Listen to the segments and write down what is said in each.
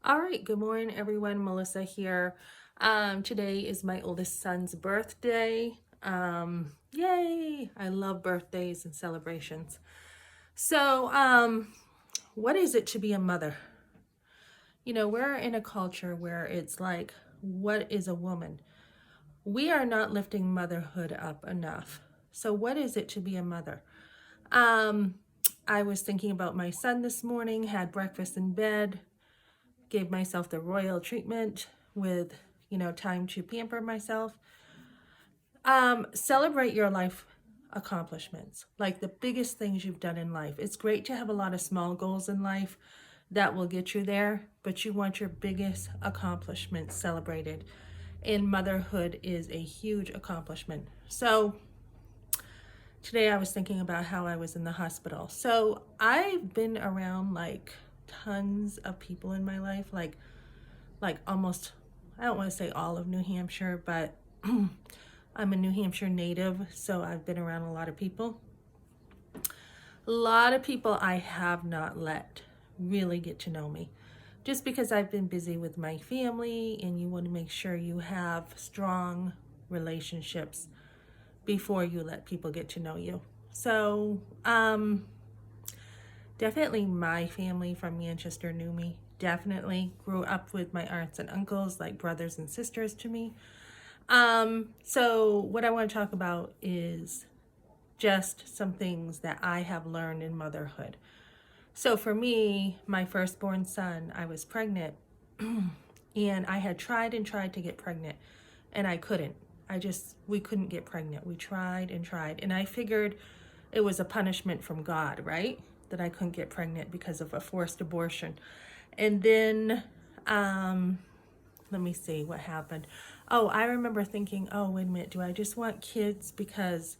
All right, good morning, everyone. Melissa here. Today is my oldest son's birthday. Yay! I love birthdays and celebrations. So, what is it to be a mother? We're in a culture where it's like, what is a woman? We are not lifting motherhood up enough. So, what is it to be a mother? Um, I was thinking about my son this morning, had breakfast in bed, gave myself the royal treatment with, time to pamper myself. Celebrate your life accomplishments, like the biggest things you've done in life. It's great to have a lot of small goals in life that will get you there, but you want your biggest accomplishments celebrated. And motherhood is a huge accomplishment. So today I was thinking about how I was in the hospital. So I've been around like tons of people in my life, like almost, I don't want to say all of New Hampshire, but I'm a New Hampshire native, so I've been around a lot of people. A lot of people I have not let really get to know me just because I've been busy with my family, and you want to make sure you have strong relationships before you let people get to know you. So, definitely my family from Manchester knew me. Definitely grew up with my aunts and uncles, like brothers and sisters to me. So what I want to talk about is just some things that I have learned in motherhood. So for me, my firstborn son, I was pregnant and I had tried and tried to get pregnant and I couldn't. We couldn't get pregnant. We tried and tried. And I figured it was a punishment from God, right? That I couldn't get pregnant because of a forced abortion. And then, let me see what happened. Oh, I remember thinking, oh, wait a minute, do I just want kids because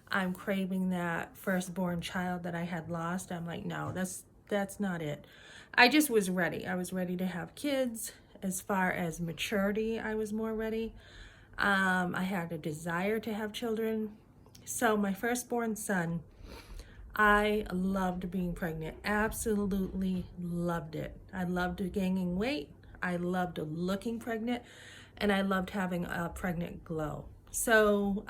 I'm craving that firstborn child that I had lost? I'm like, no, that's not it. I just was ready. I was ready to have kids. As far as maturity, I was more ready. I had a desire to have children. So my firstborn son, I loved being pregnant. Absolutely loved it. I loved gaining weight. I loved looking pregnant. And I loved having a pregnant glow. So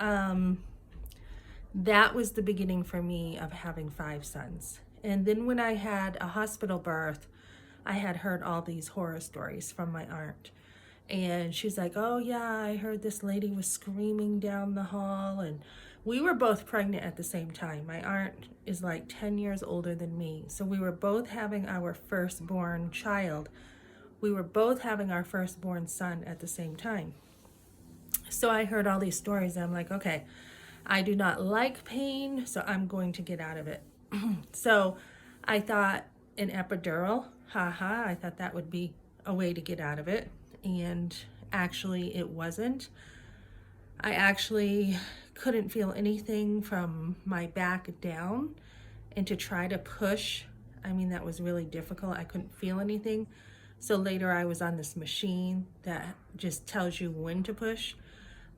that was the beginning for me of having 5 sons. And then when I had a hospital birth, I had heard all these horror stories from my aunt. And she's like, oh, yeah, I heard this lady was screaming down the hall. And we were both pregnant at the same time. My aunt is like 10 years older than me. So we were both having our firstborn child. We were both having our firstborn son at the same time. So I heard all these stories. And I'm like, okay, I do not like pain, so I'm going to get out of it. So I thought an epidural, haha, I thought that would be a way to get out of it. And actually, it wasn't. I actually couldn't feel anything from my back down. And to try to push, I mean, that was really difficult. I couldn't feel anything. So later, I was on this machine that just tells you when to push.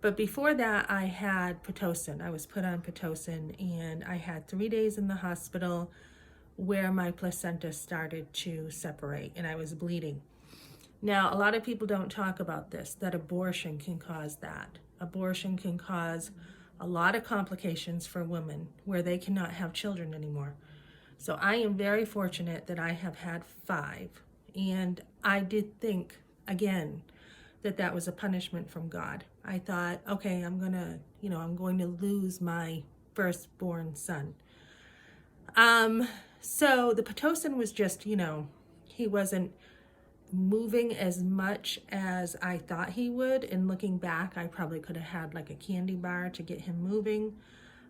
But before that, I had Pitocin. I was put on Pitocin, and I had 3 days in the hospital where my placenta started to separate and I was bleeding. Now, a lot of people don't talk about this, that abortion can cause that. Abortion can cause a lot of complications for women where they cannot have children anymore. So I am very fortunate that I have had 5. And I did think, again, that was a punishment from God. I thought, okay, I'm going to lose my firstborn son. So the Pitocin was just, he wasn't moving as much as I thought he would. And looking back, I probably could have had like a candy bar to get him moving.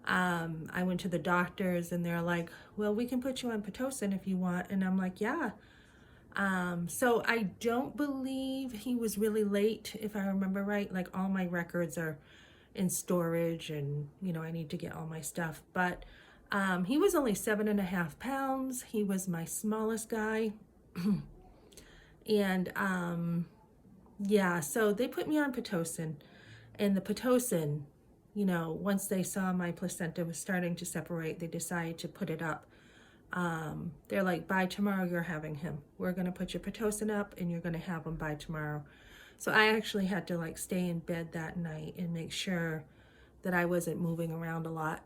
I went to the doctors and they're like, well, we can put you on Pitocin if you want. And I'm like, yeah. So I don't believe he was really late, if I remember right. Like all my records are in storage and, I need to get all my stuff. But he was only 7.5 pounds. He was my smallest guy. And yeah, so they put me on Pitocin. And the Pitocin, once they saw my placenta was starting to separate, they decided to put it up They're like, by tomorrow you're having him. We're going to put your Pitocin up and you're going to have him by tomorrow. So I actually had to like stay in bed that night and make sure that I wasn't moving around a lot.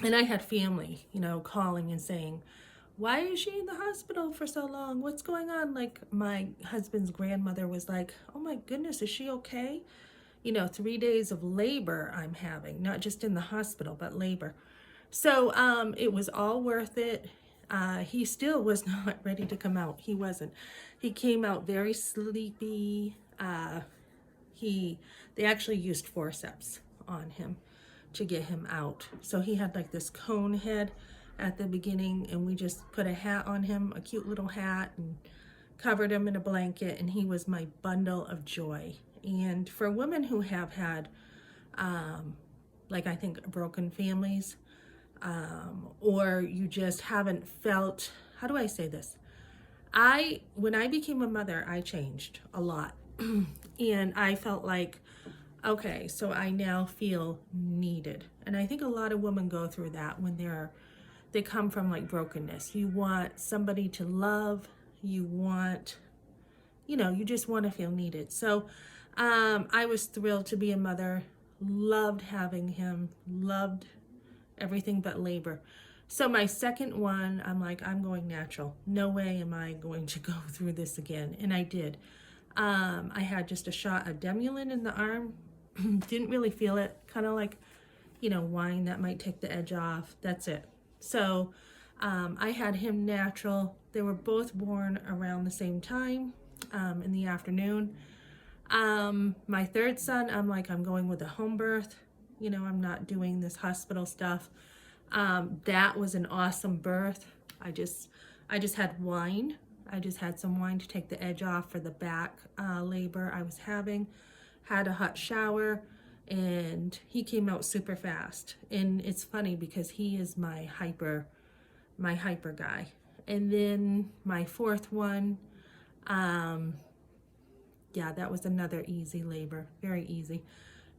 And I had family, you know, calling and saying, why is she in the hospital for so long? What's going on? Like my husband's grandmother was like, oh my goodness, is she okay? You know, 3 days of labor I'm having, not just in the hospital, but labor. So it was all worth it. He still was not ready to come out. He wasn't. He came out very sleepy. They actually used forceps on him to get him out. So he had like this cone head at the beginning, and we just put a hat on him, a cute little hat, and covered him in a blanket, and he was my bundle of joy. And for women who have had, like I think broken families, or you just haven't felt, how do I say this? When I became a mother, I changed a lot. And I felt like, okay, so I now feel needed. And I think a lot of women go through that when they come from like brokenness. You want somebody to love, you want, you know, you just want to feel needed. So I was thrilled to be a mother, loved having him, loved everything but labor. So my second one, I'm like, I'm going natural. No way am I going to go through this again. And I did. I had just a shot of Demulin in the arm. Didn't really feel it. Kind of like, you know, wine that might take the edge off. That's it. So I had him natural. They were both born around the same time in the afternoon. My third son, I'm like, I'm going with a home birth. You know, I'm not doing this hospital stuff. That was an awesome birth. I just had wine. I just had some wine to take the edge off for the back labor I was having. Had a hot shower, and he came out super fast. And it's funny because he is my hyper guy. And then my fourth one, yeah, that was another easy labor, very easy.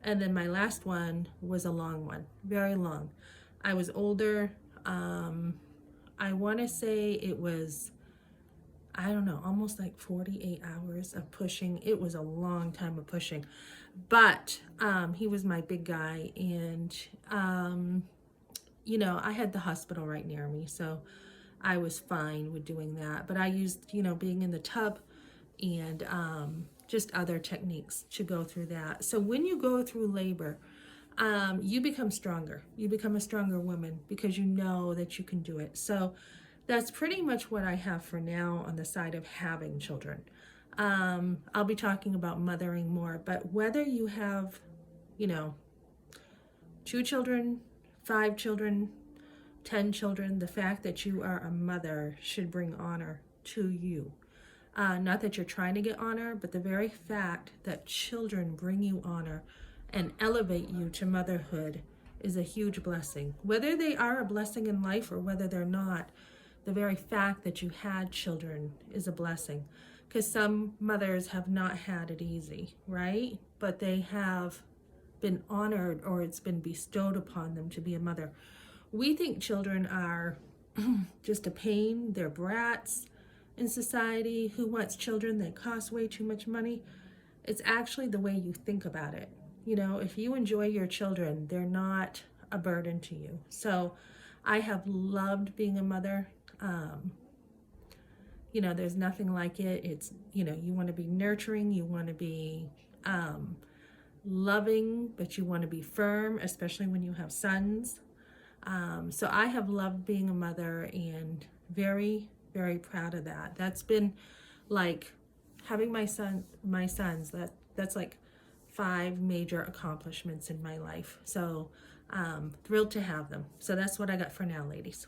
And then my last one was a long one, very long. I was older. I want to say it was, I don't know, almost like 48 hours of pushing. It was a long time of pushing. But he was my big guy. And, you know, I had the hospital right near me. So I was fine with doing that. But I used, you know, being in the tub and just other techniques to go through that. So when you go through labor, you become stronger. You become a stronger woman because you know that you can do it. So that's pretty much what I have for now on the side of having children. I'll be talking about mothering more, but whether you have, you know, 2 children, 5 children, 10 children, the fact that you are a mother should bring honor to you. Not that you're trying to get honor, but the very fact that children bring you honor and elevate you to motherhood is a huge blessing. Whether they are a blessing in life or whether they're not, the very fact that you had children is a blessing. Because some mothers have not had it easy, right? But they have been honored, or it's been bestowed upon them to be a mother. We think children are just a pain, they're brats in society. Who wants children? They cost way too much money. It's actually the way you think about it. You know, if you enjoy your children, they're not a burden to you. So I have loved being a mother. You know, there's nothing like it. It's, you know, you want to be nurturing, you want to be loving, but you want to be firm, especially when you have sons. So I have loved being a mother and very, very proud of that. That's been like having my sons, that's like 5 major accomplishments in my life. So thrilled to have them. So that's what I got for now, ladies.